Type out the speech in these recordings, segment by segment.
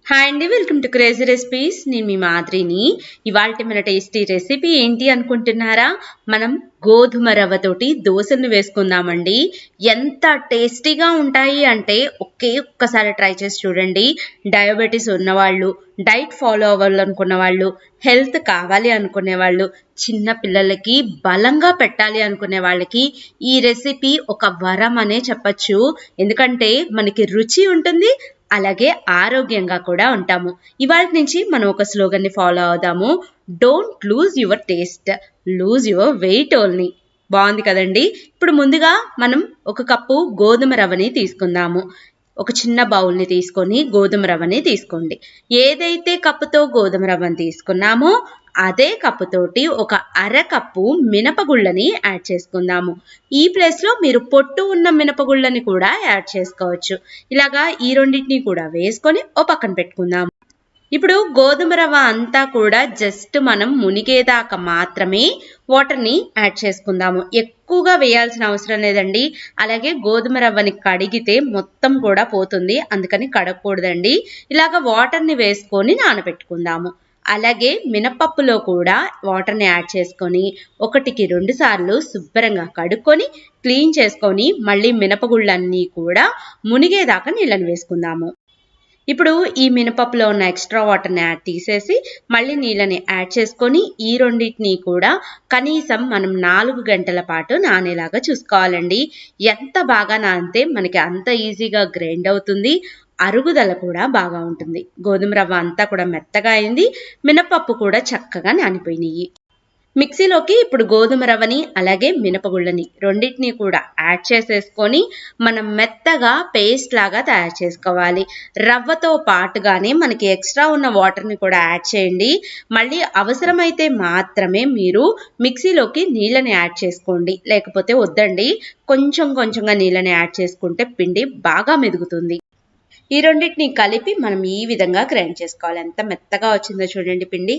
Hi అండి, welcome to crazy recipes. నేను మీ మాదిరిని. ఇవాళ మన టేస్టీ రెసిపీ ఏంటి అనుకుంటున్నారా? మనం గోధుమ రవ్వతోటి దోశలను వేసుకుందామండి. ఎంత టేస్టీగా ఉంటాయి అంటే ఒక్కసారి ట్రై చేసి చూడండి. డయాబెటీస్ ఉన్నవాళ్ళు, డైట్ ఫాలో అవ్వాలనుకున్న వాళ్ళు, హెల్త్ కావాలి అనుకునే వాళ్ళు, చిన్న పిల్లలకి బలంగా పెట్టాలి అనుకునే వాళ్ళకి ఈ రెసిపీ ఒక వరం అనే చెప్పచ్చు. ఎందుకంటే మనకి రుచి ఉంటుంది, అలాగే ఆరోగ్యంగా కూడా ఉంటాము. ఇవాళ నుంచి మనం ఒక స్లోగన్ ని ఫాలో అవుదాము. Don't lose your taste, lose your weight only. బాగుంది కదండి. ఇప్పుడు ముందుగా మనం ఒక కప్పు గోధుమ రవ్వని తీసుకుందాము. ఒక చిన్న బౌల్ని తీసుకొని గోధుమ రవ్వని తీసుకోండి. ఏదైతే కప్పుతో గోధుమ రవ్వని తీసుకున్నామో అదే కప్పుతోటి ఒక అరకప్పు మినపగుళ్ళని యాడ్ చేసుకుందాము. ఈ ప్లేస్లో మీరు పొట్టు ఉన్న మినపగుళ్ళని కూడా యాడ్ చేసుకోవచ్చు. ఇలాగా ఈ రెండింటిని కూడా వేసుకొని ఓ పక్కన పెట్టుకుందాము. ఇప్పుడు గోధుమ రవ్వ అంతా కూడా జస్ట్ మనం మునిగేదాకా మాత్రమే వాటర్ని యాడ్ చేసుకుందాము. ఎక్కువగా వేయాల్సిన అవసరం లేదండి. అలాగే గోధుమ రవ్వని కడిగితే మొత్తం కూడా పోతుంది, అందుకని కడగకూడదండి. ఇలాగ వాటర్ని వేసుకొని నానబెట్టుకుందాము. అలాగే మినపప్పులో కూడా వాటర్ని యాడ్ చేసుకొని 1-2 సార్లు శుభ్రంగా కడుక్కొని క్లీన్ చేసుకొని మళ్ళీ మినపగుళ్ళన్నీ కూడా మునిగేదాకా నీళ్ళని వేసుకుందాము. ఇప్పుడు ఈ మినపప్పులో ఉన్న ఎక్స్ట్రా వాటర్ని తీసేసి మళ్ళీ నీళ్ళని యాడ్ చేసుకొని ఈ రెండింటిని కూడా కనీసం మనం 4 గంటల పాటు నానేలాగా చూసుకోవాలండి. ఎంత బాగా నానితే మనకి అంత ఈజీగా గ్రైండ్ అవుతుంది, అరుగుదల కూడా బాగా ఉంటుంది. గోధుమ రవ్వ అంతా కూడా మెత్తగా అయింది, మినపప్పు కూడా చక్కగా నానిపోయినాయి. మిక్సీలోకి ఇప్పుడు గోధుమ రవ్వని అలాగే మినపగుళ్ళని రెండింటిని కూడా యాడ్ చేసేసుకొని మనం మెత్తగా పేస్ట్ లాగా తయారు చేసుకోవాలి. రవ్వతో పాటుగానే మనకి ఎక్స్ట్రా ఉన్న వాటర్ని కూడా యాడ్ చేయండి. మళ్ళీ అవసరమైతే మాత్రమే మీరు మిక్సీలోకి నీళ్ళని యాడ్ చేసుకోండి, లేకపోతే వద్దండి. కొంచెంగా నీళ్ళని యాడ్ చేసుకుంటే పిండి బాగా మెదుగుతుంది. ఈ రెండింటిని కలిపి మనం ఈ విధంగా గ్రైండ్ చేసుకోవాలి. ఎంత మెత్తగా వచ్చిందో చూడండి పిండి.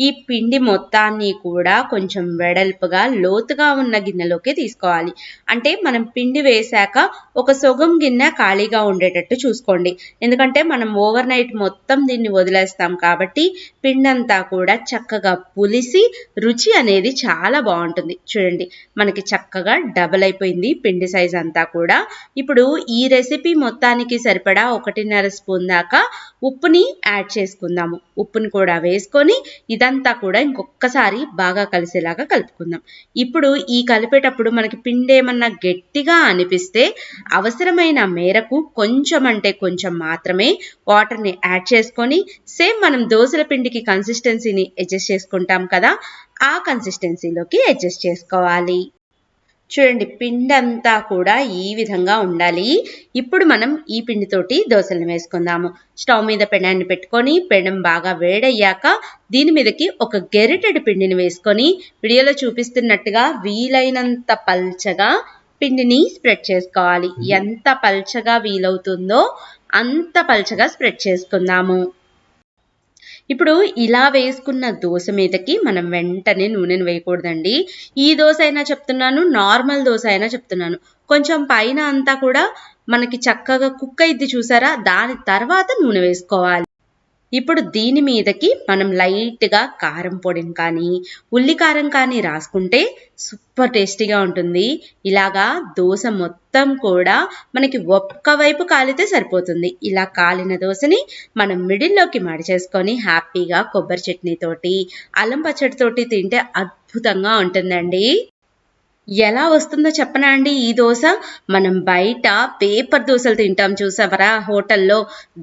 ఈ పిండి మొత్తాన్ని కూడా కొంచెం వెడల్పుగా లోతుగా ఉన్న గిన్నెలోకి తీసుకోవాలి. అంటే మనం పిండి వేశాక ఒక సొగం గిన్నె ఖాళీగా ఉండేటట్టు చూసుకోండి. ఎందుకంటే మనం ఓవర్ నైట్ మొత్తం దీన్ని వదిలేస్తాం కాబట్టి పిండి అంతా కూడా చక్కగా పులిసి రుచి అనేది చాలా బాగుంటుంది. చూడండి, మనకి చక్కగా డబల్ అయిపోయింది పిండి సైజ్ అంతా కూడా. ఇప్పుడు ఈ రెసిపీ మొత్తానికి సరిపడా 1.5 స్పూన్ దాకా ఉప్పుని యాడ్ చేసుకుందాము. ఉప్పుని కూడా వేసుకొని ఇదంతా కూడా ఇంకొకసారి బాగా కలిసేలాగా కలుపుకుందాం. ఇప్పుడు ఈ కలిపేటప్పుడు మనకి పిండి ఏమన్నా గట్టిగా అనిపిస్తే అవసరమైన మేరకు కొంచెం అంటే కొంచెం మాత్రమే వాటర్ని యాడ్ చేసుకొని సేమ్ మనం దోసల పిండికి కన్సిస్టెన్సీని అడ్జస్ట్ చేసుకుంటాం కదా, ఆ కన్సిస్టెన్సీలోకి అడ్జస్ట్ చేసుకోవాలి. చూడండి, పిండి అంతా కూడా ఈ విధంగా ఉండాలి. ఇప్పుడు మనం ఈ పిండితోటి దోశలను వేసుకుందాము. స్టవ్ మీద పెనాన్ని పెట్టుకొని పెనం బాగా వేడయ్యాక దీని మీదకి ఒక గెరిటెడు పిండిని వేసుకొని వీడియోలో చూపిస్తున్నట్టుగా వీలైనంత పల్చగా పిండిని స్ప్రెడ్ చేసుకోవాలి. ఎంత పల్చగా వీలవుతుందో అంత పల్చగా స్ప్రెడ్ చేసుకుందాము. ఇప్పుడు ఇలా వేసుకున్న దోశ మీదకి మనం వెంటనే నూనెను వేయకూడదండి. ఈ దోశ అయినా చెప్తున్నాను, నార్మల్ దోశ అయినా చెప్తున్నాను. కొంచెం పైన అంతా కూడా మనకి చక్కగా కుక్ అయింది చూసారా, దాని తర్వాత నూనె వేసుకోవాలి. ఇప్పుడు దీని మీదకి మనం లైట్గా కారం పొడిని కానీ ఉల్లి కారం కానీ రాసుకుంటే సూపర్ టేస్టీగా ఉంటుంది. ఇలాగా దోశ మొత్తం కూడా మనకి ఒక్క వైపు కాలితే సరిపోతుంది. ఇలా కాలిన దోశని మనం మిడిల్లోకి మడిచేసుకొని హ్యాపీగా కొబ్బరి చట్నీతోటి అల్లం పచ్చడితోటి తింటే అద్భుతంగా ఉంటుందండి. ఎలా వస్తుందో చెప్పనా అండి ఈ దోశ? మనం బయట పేపర్ దోశలు తింటాం చూసావరా హోటల్లో,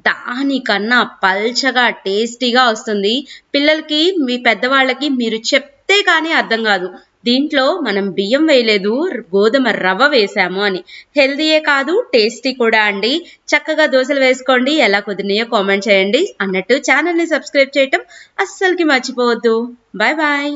దానికన్నా పల్చగా టేస్టీగా వస్తుంది. పిల్లలకి, మీ పెద్దవాళ్ళకి మీరు చెప్తే కానీ అర్థం కాదు దీంట్లో మనం బియ్యం వేయలేదు, గోధుమ రవ్వ వేసాము అని. హెల్దీయే కాదు, టేస్టీ కూడా అండి. చక్కగా దోశలు వేసుకోండి, ఎలా కుదిరినాయో కామెంట్ చేయండి. అన్నట్టు ఛానల్ని సబ్స్క్రైబ్ చేయటం అస్సలకి మర్చిపోవద్దు. Bye bye.